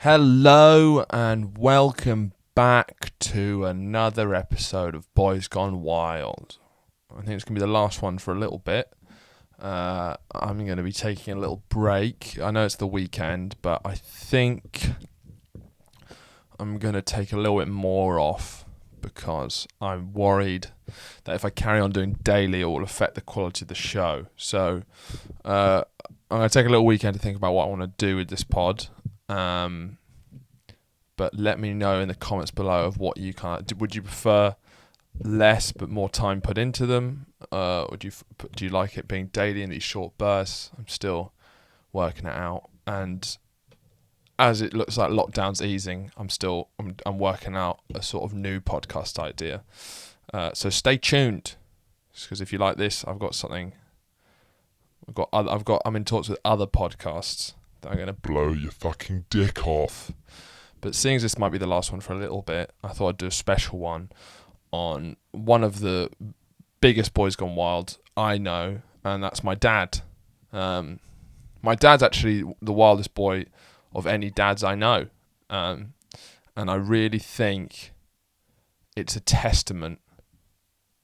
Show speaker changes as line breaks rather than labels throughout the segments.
Hello and welcome back to another episode of Boys Gone Wild. I think it's going to be the last one for a little bit. I'm going to be taking a little break. I know it's the weekend, but I think I'm going to take a little bit more off because I'm worried that if I carry on doing daily, it will affect the quality of the show. So I'm going to take a little weekend to think about what I want to do with this pod. But let me know in the comments below of what you would you prefer less but more time put into them? Do you like it being daily in these short bursts? I'm still working it out, and as it looks like lockdown's easing, I'm working out a sort of new podcast idea. So stay tuned, because if you like this, I'm in talks with other podcasts that are going to blow your fucking dick off. But seeing as this might be the last one for a little bit, I thought I'd do a special one on one of the biggest Boys Gone Wild I know, and that's my dad. My dad's actually the wildest boy of any dads I know. And I really think it's a testament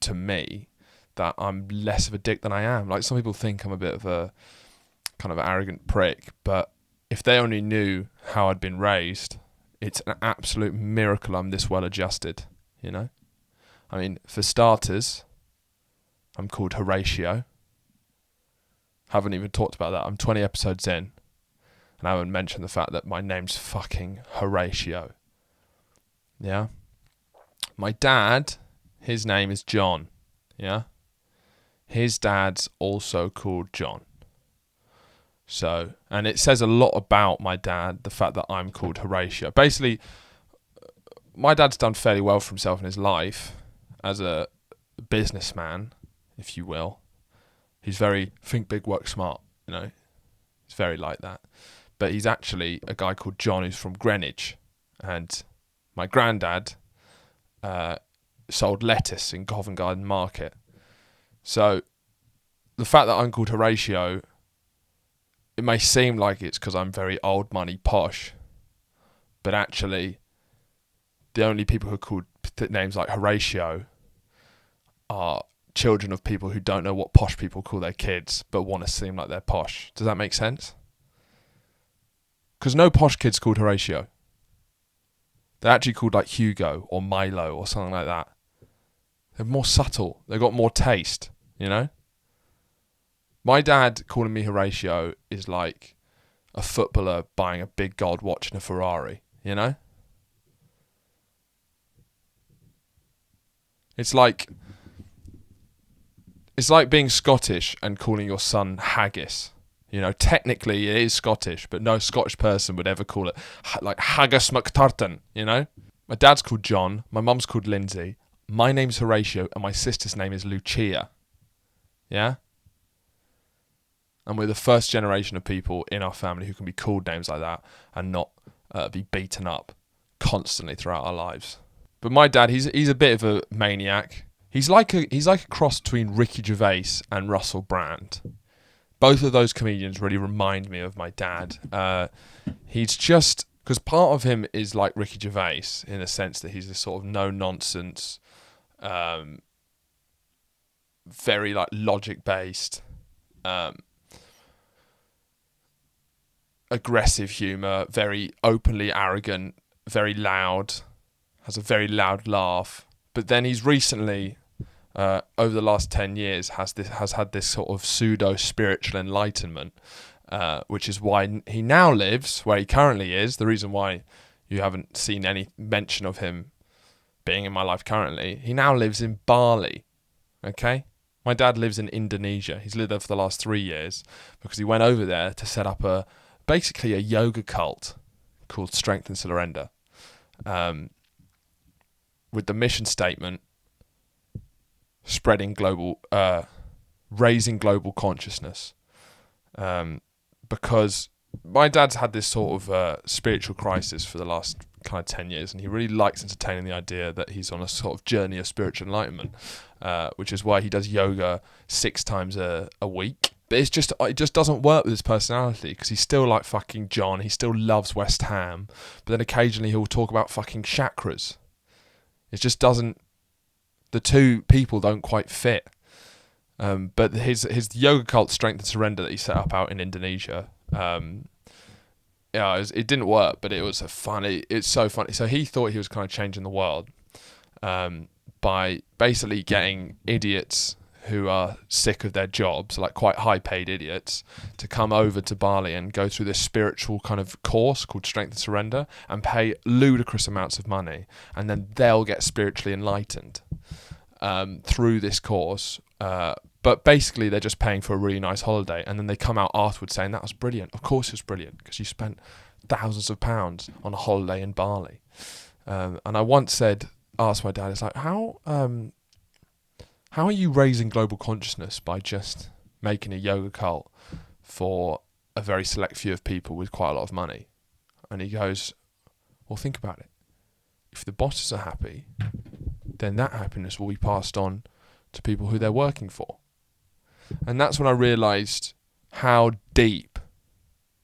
to me that I'm less of a dick than I am. Like, some people think I'm a bit of a kind of arrogant prick, but if they only knew how I'd been raised, it's an absolute miracle I'm this well adjusted, you know? I mean, for starters, I'm called Horatio. Haven't even talked about that. I'm 20 episodes in, and I haven't mentioned the fact that my name's fucking Horatio. Yeah? My dad, his name is John. Yeah? His dad's also called John. So, and it says a lot about my dad, the fact that I'm called Horatio. Basically, my dad's done fairly well for himself in his life as a businessman, if you will. He's very think big, work smart, you know. He's very like that. But he's actually a guy called John who's from Greenwich. And my granddad sold lettuce in Covent Garden Market. So, the fact that I'm called Horatio, it may seem like it's because I'm very old money posh, but actually, the only people who are called names like Horatio are children of people who don't know what posh people call their kids, but want to seem like they're posh. Does that make sense? Because no posh kid's called Horatio. They're actually called like Hugo or Milo or something like that. They're more subtle. They've got more taste, you know? My dad calling me Horatio is like a footballer buying a big gold watch and a Ferrari, you know? It's like being Scottish and calling your son Haggis. You know, technically it is Scottish, but no Scottish person would ever call it like Haggis McTurton, you know? My dad's called John, my mum's called Lindsay, my name's Horatio, and my sister's name is Lucia. Yeah? And we're the first generation of people in our family who can be called names like that and not be beaten up constantly throughout our lives. But my dad, he's a bit of a maniac. He's like a cross between Ricky Gervais and Russell Brand. Both of those comedians really remind me of my dad. He's just, because part of him is like Ricky Gervais in the sense that he's this sort of no nonsense, very like logic based. Aggressive humour, very openly arrogant, very loud, has a very loud laugh. But then he's recently, over the last 10 years, has had this sort of pseudo spiritual enlightenment, which is why he now lives where he currently is. The reason why you haven't seen any mention of him being in my life currently, he now lives in Bali. Okay? My dad lives in Indonesia. He's lived there for the last 3 years because he went over there to set up basically a yoga cult called Strength and Surrender, with the mission statement raising global consciousness, because my dad's had this sort of spiritual crisis for the last kind of 10 years, and he really likes entertaining the idea that he's on a sort of journey of spiritual enlightenment, which is why he does yoga 6 times a week, But it just doesn't work with his personality, because he's still like fucking John. He still loves West Ham, but then occasionally he'll talk about fucking chakras. It just doesn't. The two people don't quite fit. But his yoga cult, Strength and Surrender, that he set up out in Indonesia, it didn't work, but it was it's so funny. So he thought he was kind of changing the world by basically getting idiots who are sick of their jobs, like quite high-paid idiots, to come over to Bali and go through this spiritual kind of course called Strength and Surrender and pay ludicrous amounts of money, and then they'll get spiritually enlightened through this course. But basically, they're just paying for a really nice holiday, and then they come out afterwards saying, that was brilliant. Of course it was brilliant, because you spent thousands of pounds on a holiday in Bali. And I once asked my dad, it's like, how are you raising global consciousness by just making a yoga cult for a very select few of people with quite a lot of money? And he goes, well, think about it. If the bosses are happy, then that happiness will be passed on to people who they're working for. And that's when I realised how deep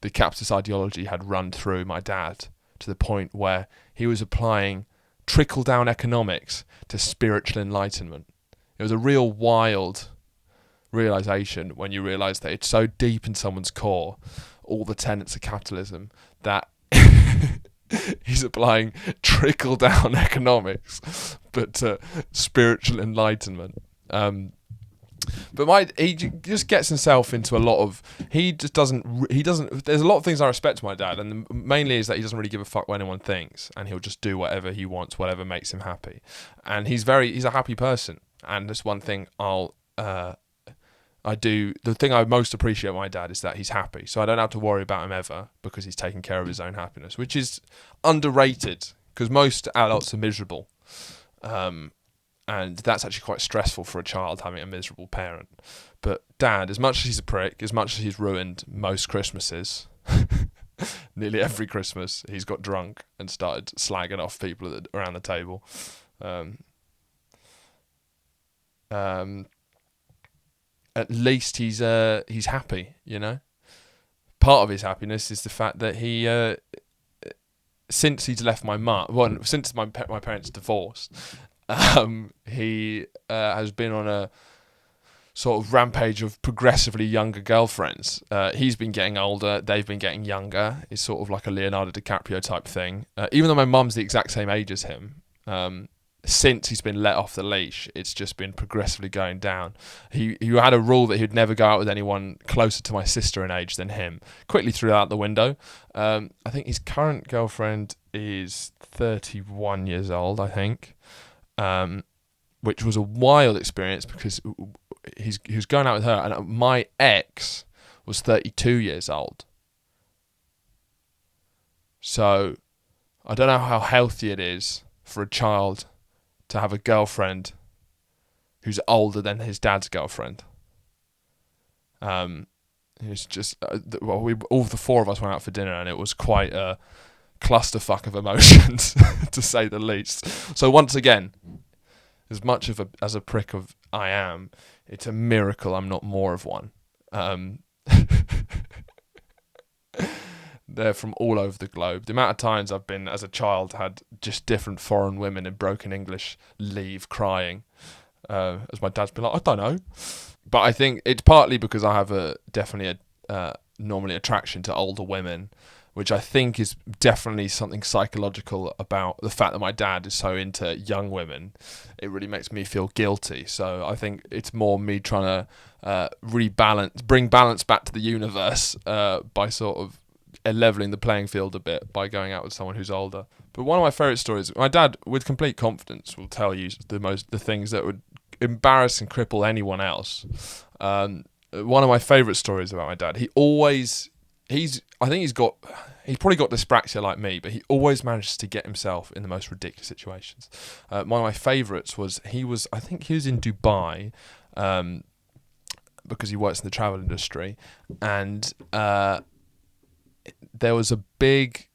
the capitalist ideology had run through my dad, to the point where he was applying trickle-down economics to spiritual enlightenment. It was a real wild realisation when you realise that it's so deep in someone's core, all the tenets of capitalism, that he's applying trickle-down economics, but to spiritual enlightenment. But he just gets himself into a lot of. He doesn't. There's a lot of things I respect to my dad, and mainly is that he doesn't really give a fuck what anyone thinks, and he'll just do whatever he wants, whatever makes him happy. And he's a happy person, and that's one thing I do. The thing I most appreciate of my dad is that he's happy, so I don't have to worry about him ever, because he's taking care of his own happiness, which is underrated, because most adults are miserable. And that's actually quite stressful for a child, having a miserable parent. But Dad, as much as he's a prick, as much as he's ruined most Christmases, nearly every Christmas, he's got drunk and started slagging off people around the table. At least he's happy, you know? Part of his happiness is the fact that he, since he's left my mum, since my parents divorced, he has been on a sort of rampage of progressively younger girlfriends. He's been getting older, they've been getting younger. It's sort of like a Leonardo DiCaprio type thing. Even though my mum's the exact same age as him, since he's been let off the leash, it's just been progressively going down. He had a rule that he'd never go out with anyone closer to my sister in age than him. Quickly threw out the window. I think his current girlfriend is 31 years old, I think. Which was a wild experience, because he was going out with her, and my ex was 32 years old. So I don't know how healthy it is for a child to have a girlfriend who's older than his dad's girlfriend. It's just all the four of us went out for dinner, and it was quite a clusterfuck of emotions, to say the least. So once again, as much as a prick of I am, it's a miracle I'm not more of one. They're from all over the globe. The amount of times I've been, as a child, had just different foreign women in broken English leave crying, as my dad's been like, I don't know. But I think it's partly because I have definitely a normally attraction to older women, which I think is definitely something psychological about the fact that my dad is so into young women. It really makes me feel guilty. So I think it's more me trying to bring balance back to the universe by sort of leveling the playing field a bit by going out with someone who's older. But one of my favourite stories, my dad, with complete confidence, will tell you the things that would embarrass and cripple anyone else. One of my favourite stories about my dad, he's probably got dyspraxia like me, but he always manages to get himself in the most ridiculous situations. One of my favourites was he was in Dubai, because he works in the travel industry, and there was a big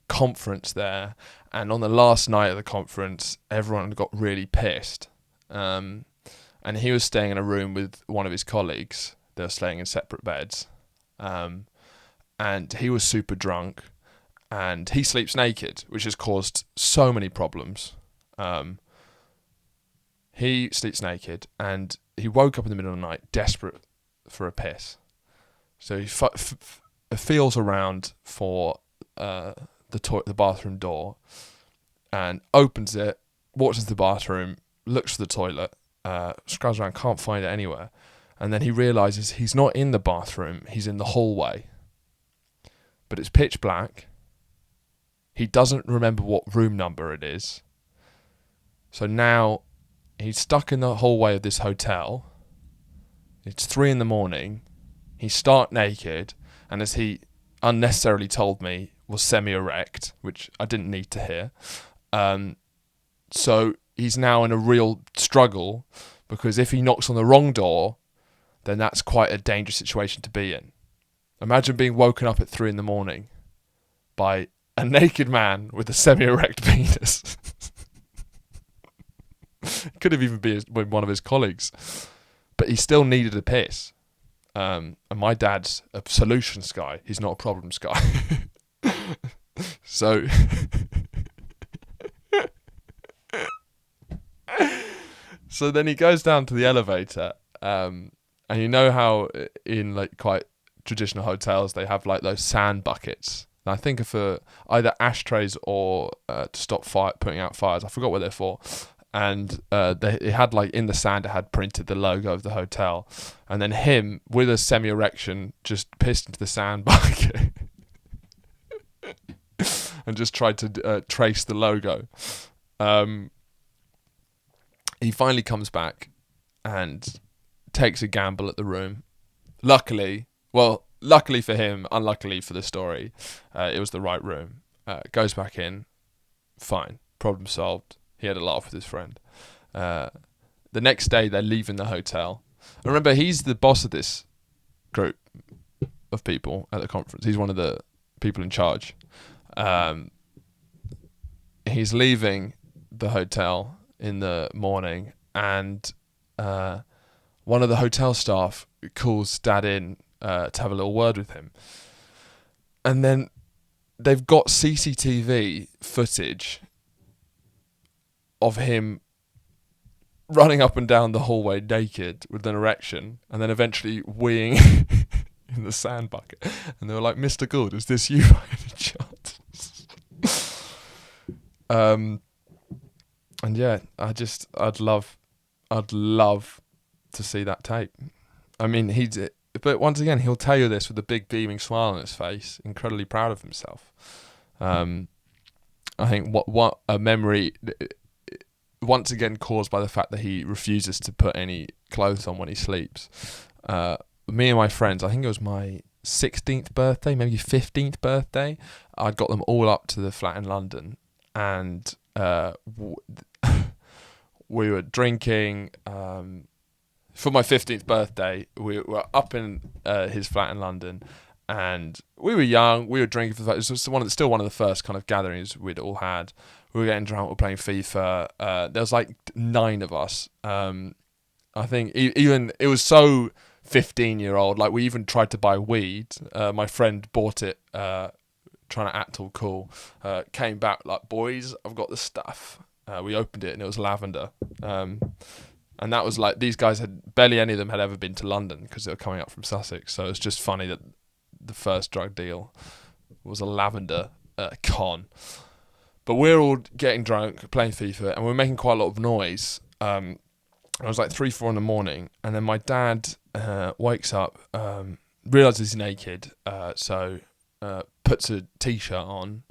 conference there, and on the last night of the conference, everyone got really pissed, and he was staying in a room with one of his colleagues They were staying in separate beds. And he was super drunk, and he sleeps naked, which has caused so many problems. He sleeps naked, and he woke up in the middle of the night desperate for a piss. So he feels around for the bathroom door, and opens it, walks into the bathroom, looks for the toilet, scrubs around, can't find it anywhere. And then he realises he's not in the bathroom, he's in the hallway. But it's pitch black. He doesn't remember what room number it is. So now he's stuck in the hallway of this hotel. It's 3 a.m. He's stark naked, and as he unnecessarily told me, was semi-erect, which I didn't need to hear. So he's now in a real struggle, because if he knocks on the wrong door, then that's quite a dangerous situation to be in. Imagine being woken up at 3 a.m. by a naked man with a semi-erect penis. Could have even been one of his colleagues. But he still needed a piss. And my dad's a solutions guy. He's not a problems guy. So... So then he goes down to the elevator, and you know how in like quite traditional hotels they have like those sand buckets. And I think for either ashtrays or to stop putting out fires. I forgot what they're for. And it had like in the sand it had printed the logo of the hotel, and then him with a semi-erection just pissed into the sand bucket and just tried to trace the logo. He finally comes back and takes a gamble at the room. Luckily for him, unluckily for the story, it was the right room. Goes back in, fine, problem solved. He had a laugh with his friend. The next day, they're leaving the hotel. I remember he's the boss of this group of people at the conference. He's one of the people in charge. He's leaving the hotel in the morning, and one of the hotel staff calls Dad in to have a little word with him. And then they've got CCTV footage of him running up and down the hallway naked with an erection, and then eventually weeing in the sand bucket. And they were like, "Mr. Gould, is this you by any chance?" And yeah, I'd love to see that tape. I mean, but once again, he'll tell you this with a big beaming smile on his face, incredibly proud of himself. I think what a memory, once again caused by the fact that he refuses to put any clothes on when he sleeps. Me and my friends, I think it was my 16th birthday, maybe 15th birthday, I got them all up to the flat in London, and we were drinking. For my 15th birthday, we were up in his flat in London, and we were young. We were drinking. It was still one of the first kind of gatherings we'd all had. We were getting drunk. We were playing FIFA. There was like 9 of us. I think even it was so 15-year-old. Like we even tried to buy weed. My friend bought it, trying to act all cool. Came back like, "Boys, I've got the stuff." We opened it and it was lavender. And that was like, these guys barely any of them had ever been to London because they were coming up from Sussex. So it's just funny that the first drug deal was a lavender con. But we're all getting drunk, playing FIFA, and we're making quite a lot of noise. It was like 3, 4 in the morning. And then my dad wakes up, realises he's naked, so puts a t-shirt on,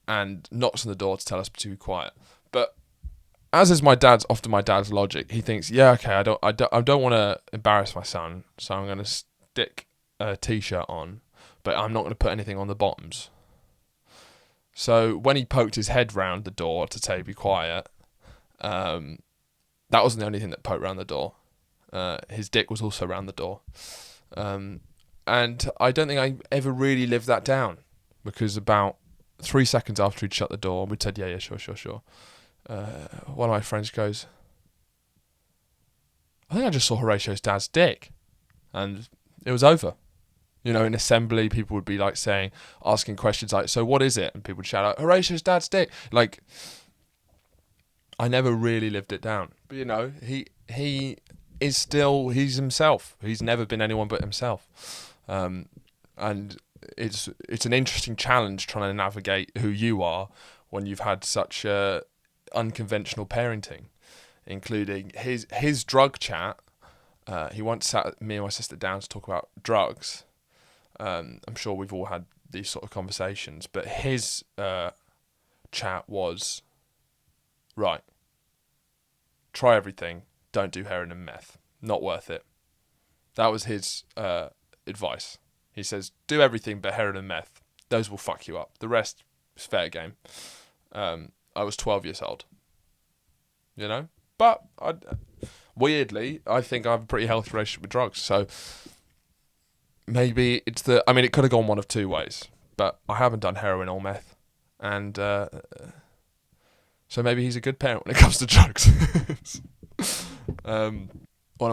and knocks on the door to tell us to be quiet. But as is often my dad's logic, he thinks, yeah, okay, I don't want to embarrass my son, so I'm going to stick a t-shirt on, but I'm not going to put anything on the bottoms. So when he poked his head round the door to say be quiet, that wasn't the only thing that poked round the door. His dick was also round the door. And I don't think I ever really lived that down, because about 3 seconds after he'd shut the door, we'd said, yeah, sure. One of my friends goes, "I think I just saw Horatio's dad's dick, and it was over. You know, in assembly, people would be like asking questions like, so what is it? And people would shout out, Horatio's dad's dick. Like, I never really lived it down. But, you know, he is still, he's himself. He's never been anyone but himself. And it's an interesting challenge trying to navigate who you are when you've had such unconventional parenting, including his drug chat. He once sat me and my sister down to talk about drugs. I'm sure we've all had these sort of conversations, but his chat was, right, try everything, don't do heroin and meth, not worth it. That was his advice. He says, do everything but heroin and meth. Those will fuck you up. The rest is fair game. I was 12 years old, you know? But weirdly, I think I have a pretty healthy relationship with drugs. So maybe it could have gone one of two ways. But I haven't done heroin or meth. And so maybe he's a good parent when it comes to drugs. Another one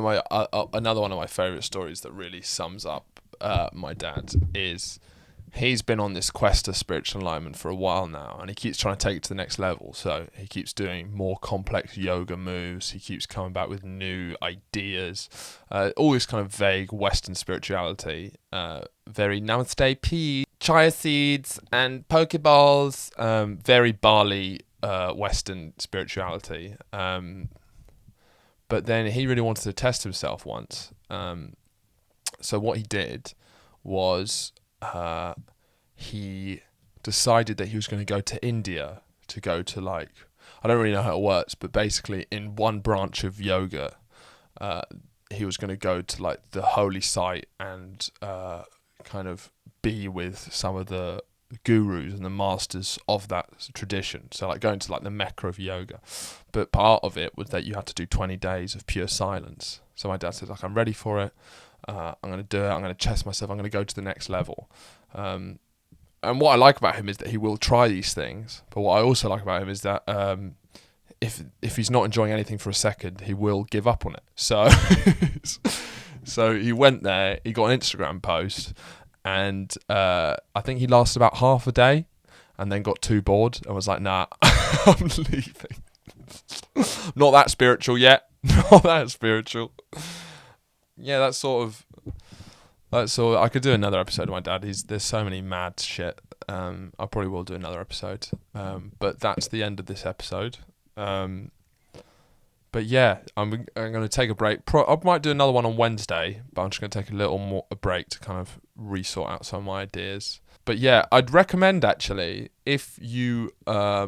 of my favourite stories that really sums up my dad is he's been on this quest of spiritual alignment for a while now, and he keeps trying to take it to the next level. So he keeps doing more complex yoga moves. He keeps coming back with new ideas, all this kind of vague Western spirituality, very namaste pea, chia seeds and pokeballs, very Bali Western spirituality. But then he really wanted to test himself once. So what he did was he decided that he was going to go to India to go to, like, I don't really know how it works, but basically in one branch of yoga, he was going to go to like the holy site and kind of be with some of the gurus and the masters of that tradition. So like going to like the Mecca of yoga. But part of it was that you had to do 20 days of pure silence. So my dad said, like, I'm ready for it. I'm going to do it. I'm going to test myself. I'm going to go to the next level. And what I like about him is that he will try these things. But what I also like about him is that if he's not enjoying anything for a second, he will give up on it. So so he went there. He got an Instagram post, and I think he lasted about half a day, and then got too bored and was like, "Nah, I'm leaving. Not that spiritual yet. Not that spiritual." Yeah, that's sort of. I could do another episode of my dad. There's so many mad shit. I probably will do another episode. But that's the end of this episode. But yeah, I'm going to take a break. I might do another one on Wednesday, but I'm just going to take a break to kind of resort out some of my ideas. But yeah, I'd recommend actually, if you are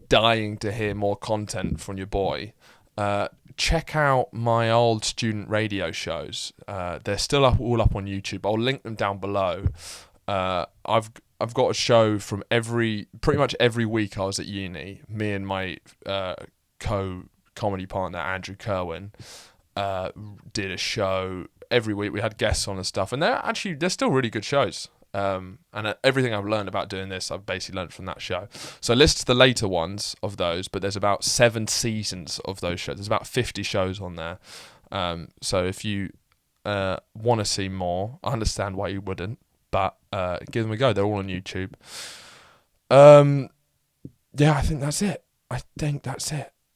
dying to hear more content from your boy, check out my old student radio shows. They're still all up on YouTube. I'll link them down below. I've got a show from pretty much every week I was at uni. Me and my co-comedy partner Andrew Kerwin did a show every week. We had guests on and stuff, and they're still really good shows. And everything I've learned about doing this, I've basically learned from that show. So list the later ones of those, but there's about 7 seasons of those shows. There's about 50 shows on there. So if you want to see more, I understand why you wouldn't, but give them a go. They're all on YouTube. Yeah, I think that's it.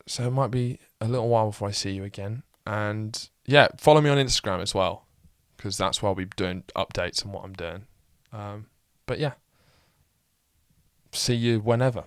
So it might be a little while before I see you again. And yeah, follow me on Instagram as well, because that's where I'll be doing updates on what I'm doing. But yeah, see you whenever.